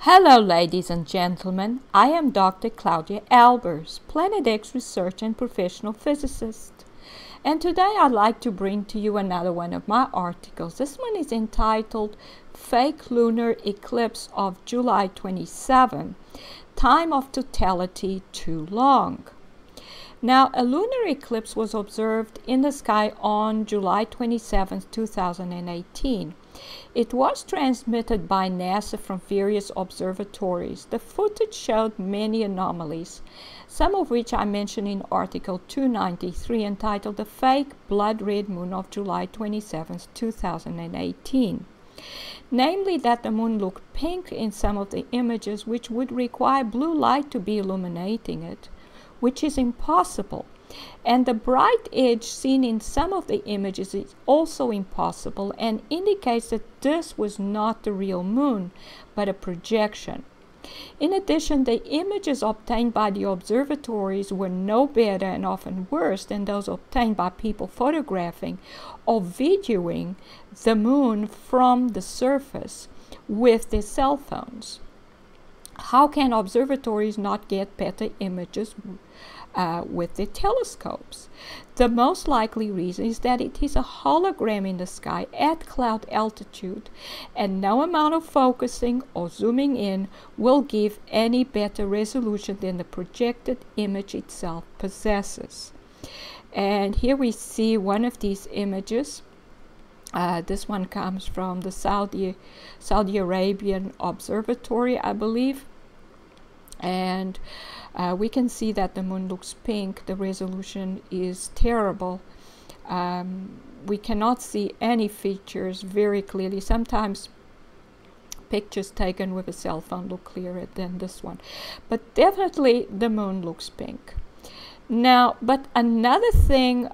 Hello, ladies and gentlemen. I am Dr. Claudia Albers, Planet X research and professional physicist. And today I'd like to bring to you another one of my articles. This one is entitled Fake Lunar Eclipse of July 27, Time of Totality Too Long. Now, a lunar eclipse was observed in the sky on July 27, 2018. It was transmitted by NASA from various observatories. The footage showed many anomalies, some of which I mentioned in Article 293 entitled The Fake Blood Red Moon of July 27, 2018. Namely that the moon looked pink in some of the images, which would require blue light to be illuminating it, which is impossible. And the bright edge seen in some of the images is also impossible and indicates that this was not the real moon, but a projection. In addition, the images obtained by the observatories were no better and often worse than those obtained by people photographing or videoing the moon from the surface with their cell phones. How can observatories not get better images with their telescopes? The most likely reason is that it is a hologram in the sky at cloud altitude, and no amount of focusing or zooming in will give any better resolution than the projected image itself possesses. And here we see one of these images. This one comes from the Saudi Arabian Observatory, I believe. And we can see that the moon looks pink. The resolution is terrible. We cannot see any features very clearly. Sometimes pictures taken with a cell phone look clearer than this one. But definitely the moon looks pink. Now, but another thing,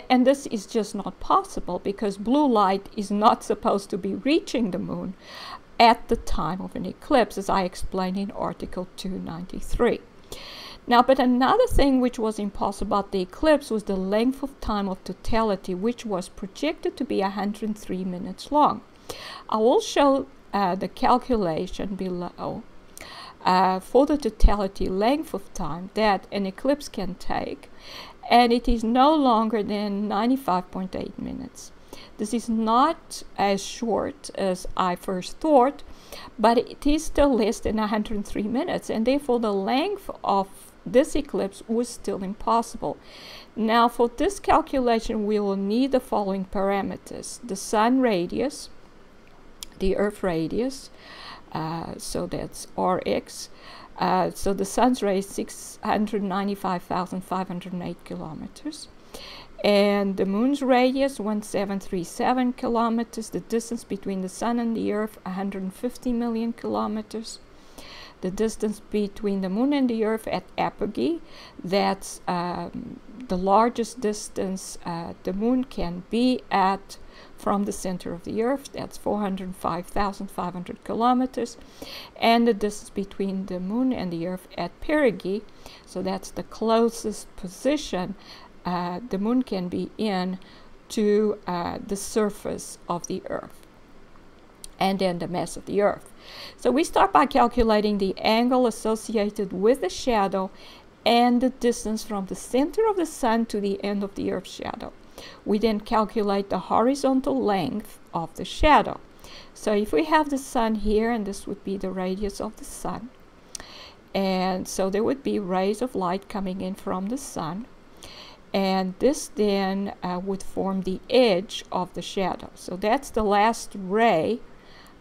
and this is just not possible because blue light is not supposed to be reaching the moon at the time of an eclipse, as I explained in Article 293. Now, but another thing which was impossible about the eclipse was the length of time of totality, which was projected to be 103 minutes long. I will show the calculation below for the totality length of time that an eclipse can take, and it is no longer than 95.8 minutes. This is not as short as I first thought, but it is still less than 103 minutes, and therefore the length of this eclipse was still impossible. Now, for this calculation, we will need the following parameters: the sun radius, the earth radius, so that's Rx. So the sun's radius is 695,508 kilometers. And the moon's radius, 1737 kilometers. The distance between the sun and the earth, 150 million kilometers. The distance between the moon and the earth at apogee, that's the largest distance the moon can be at from the center of the earth, that's 405,500 kilometers. And the distance between the moon and the earth at perigee, so that's the closest position the moon can be in to the surface of the earth, and then the mass of the earth. So we start by calculating the angle associated with the shadow and the distance from the center of the sun to the end of the earth's shadow. We then calculate the horizontal length of the shadow. So if we have the sun here, and this would be the radius of the sun, and so there would be rays of light coming in from the sun, and this then would form the edge of the shadow. So that's the last ray,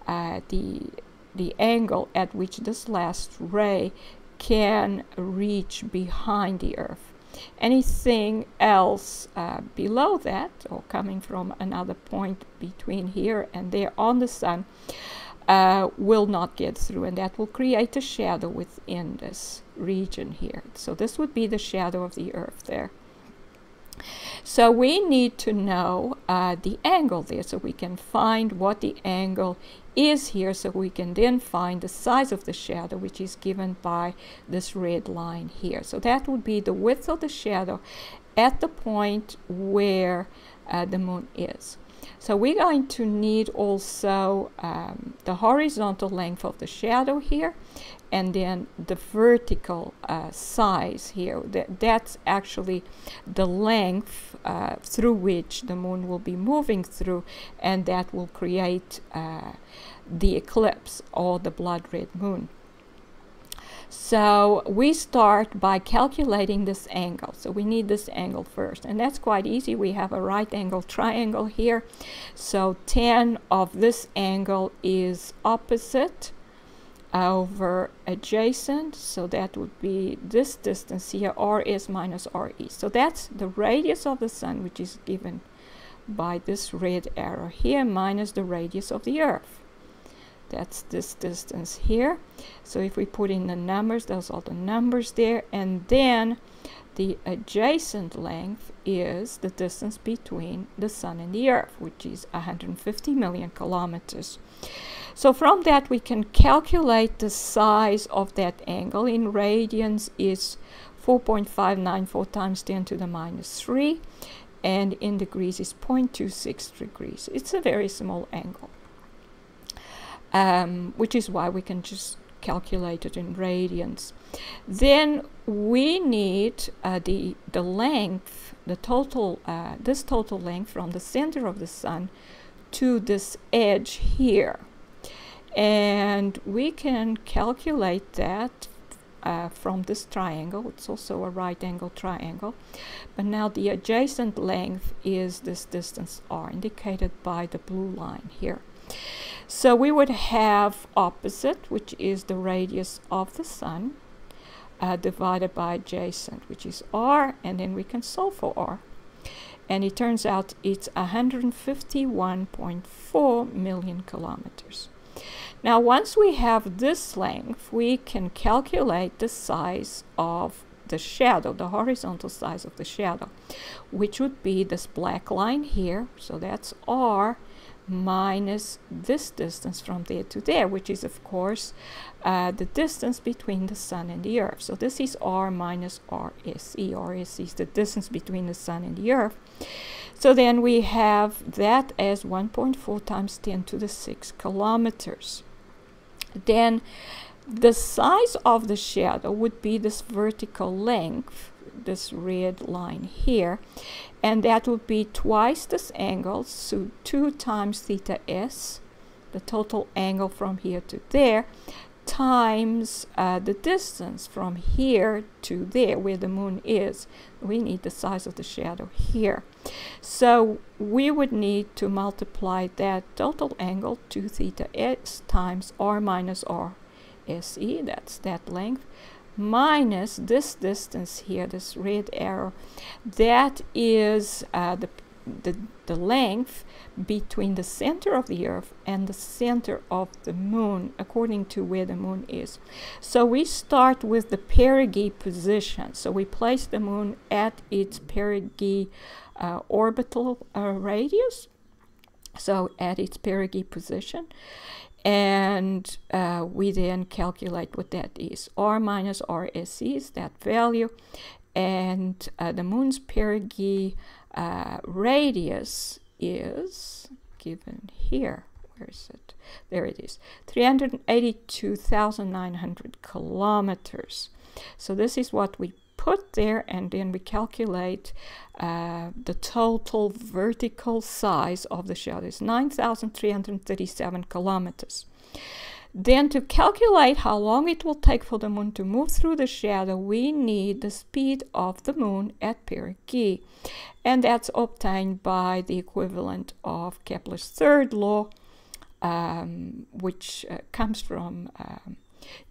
the angle at which this last ray can reach behind the earth. Anything else below that, or coming from another point between here and there on the sun, will not get through, and that will create a shadow within this region here. So this would be the shadow of the earth there. So we need to know the angle there, so we can find what the angle is here, so we can then find the size of the shadow, which is given by this red line here. So that would be the width of the shadow at the point where the moon is. So we're going to need also the horizontal length of the shadow here, and then the vertical size here. That's actually the length through which the moon will be moving through, and that will create the eclipse or the blood red moon. So we start by calculating this angle. So we need this angle first, and that's quite easy. We have a right angle triangle here. So tan of this angle is opposite over adjacent. So that would be this distance here, RS minus RE. So that's the radius of the sun, which is given by this red arrow here, minus the radius of the Earth. That's this distance here. So if we put in the numbers, those are the numbers there. And then the adjacent length is the distance between the sun and the Earth, which is 150 million kilometers. So from that we can calculate the size of that angle. In radians is 4.594 times 10 to the minus 3. And in degrees is 0.26 degrees. It's a very small angle. Which is why we can just calculate it in radians. Then we need the length, the total, this total length from the center of the sun to this edge here, and we can calculate that from this triangle. It's also a right angle triangle, but now the adjacent length is this distance r, indicated by the blue line here. So we would have opposite, which is the radius of the sun, divided by adjacent, which is r, and then we can solve for r. And it turns out it's 151.4 million kilometers. Now, once we have this length, we can calculate the size of the shadow, the horizontal size of the shadow, which would be this black line here. So that's r minus this distance from there to there, which is of course the distance between the sun and the Earth. So this is r minus RSE. RSE is the distance between the sun and the Earth. So then we have that as 1.4 times 10 to the 6 kilometers. Then the size of the shadow would be this vertical length, this red line here, and that would be twice this angle, so 2 times theta s, the total angle from here to there, times the distance from here to there where the moon is. We need the size of the shadow here. So we would need to multiply that total angle, 2 theta s times r minus r SE, that's that length, minus this distance here, this red arrow, that is the length between the center of the Earth and the center of the moon, according to where the moon is. So we start with the perigee position. So we place the moon at its perigee orbital radius, so at its perigee position. And we then calculate what that is. R minus RSE is that value, and the moon's perigee radius is given here. Where is it? There it is. 382,900 kilometers. So this is what we put there, and then we calculate the total vertical size of the shadow is 9,337 kilometers. Then to calculate how long it will take for the moon to move through the shadow, we need the speed of the moon at perigee, and that's obtained by the equivalent of Kepler's third law, which comes from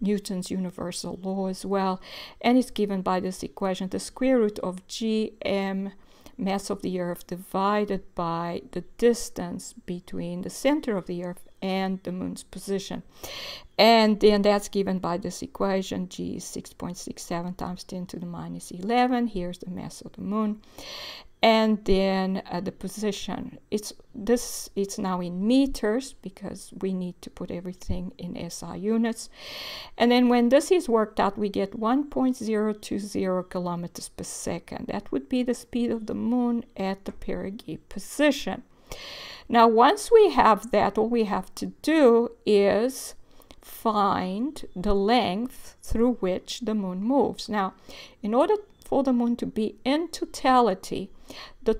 Newton's universal law as well, and it's given by this equation: the square root of gm, mass of the Earth, divided by the distance between the center of the Earth and the moon's position. And then that's given by this equation: g is 6.67 times 10 to the minus 11. Here's the mass of the moon. And then the position, it's now in meters, because we need to put everything in SI units. And then when this is worked out, we get 1.020 kilometers per second. That would be the speed of the moon at the perigee position. Now, once we have that, all we have to do is find the length through which the moon moves. Now, in order for the moon to be in totality, the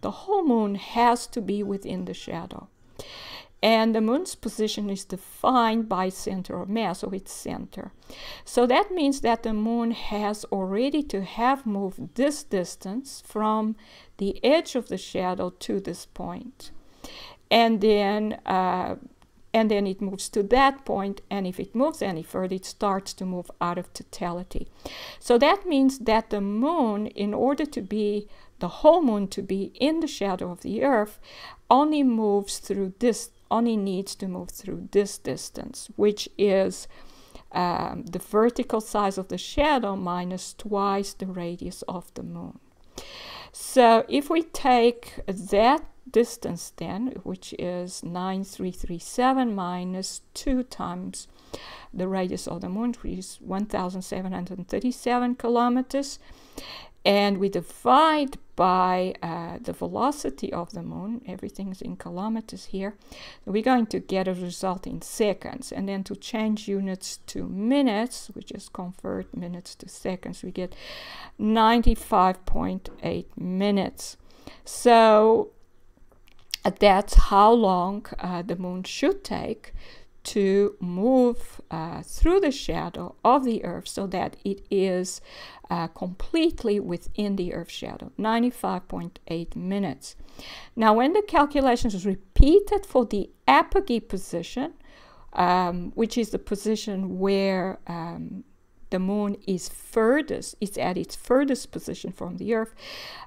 whole moon has to be within the shadow. And the moon's position is defined by center of mass, so its center. So that means that the moon has already to have moved this distance from the edge of the shadow to this point. And then it moves to that point, and if it moves any further, it starts to move out of totality. So that means that the moon, in order to be, the whole moon to be in the shadow of the Earth, only needs to move through this distance, which is the vertical size of the shadow minus twice the radius of the moon. So if we take that distance then, which is 9337 minus 2 times the radius of the moon, which is 1737 kilometers, and we divide by the velocity of the moon, everything's in kilometers here, we're going to get a result in seconds. And then to change units to minutes, we just convert minutes to seconds, we get 95.8 minutes. So that's how long the moon should take to move through the shadow of the Earth so that it is completely within the Earth's shadow, 95.8 minutes. Now, when the calculation is repeated for the apogee position, which is the position where the moon is furthest, it's at its furthest position from the Earth,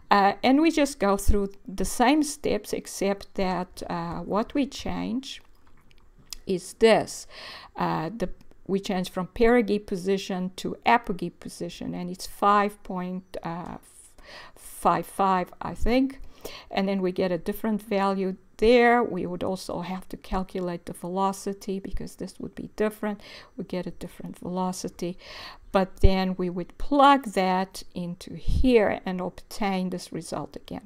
and we just go through the same steps, except that what we change is this. We change from perigee position to apogee position, and it's 5.55, I think. And then we get a different value there. We would also have to calculate the velocity because this would be different. We get a different velocity. But then we would plug that into here and obtain this result again.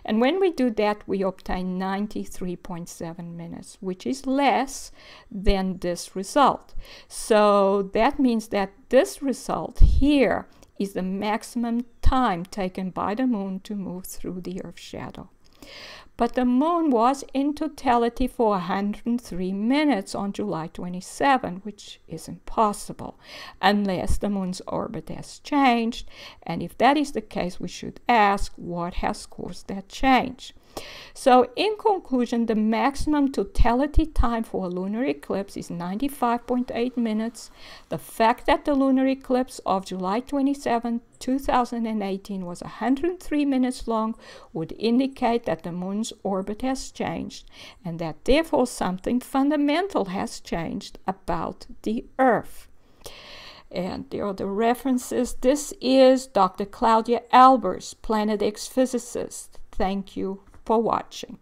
And when we do that, we obtain 93.7 minutes, which is less than this result. So that means that this result here is the maximum time taken by the moon to move through the Earth's shadow. But the moon was in totality for 103 minutes on July 27, which is impossible unless the moon's orbit has changed. And if that is the case, we should ask what has caused that change. So in conclusion, the maximum totality time for a lunar eclipse is 95.8 minutes. The fact that the lunar eclipse of July 27, 2018 was 103 minutes long would indicate that the moon's orbit has changed and that therefore something fundamental has changed about the Earth. And there are the references. This is Dr. Claudia Albers, Planet X physicist. Thank you for watching.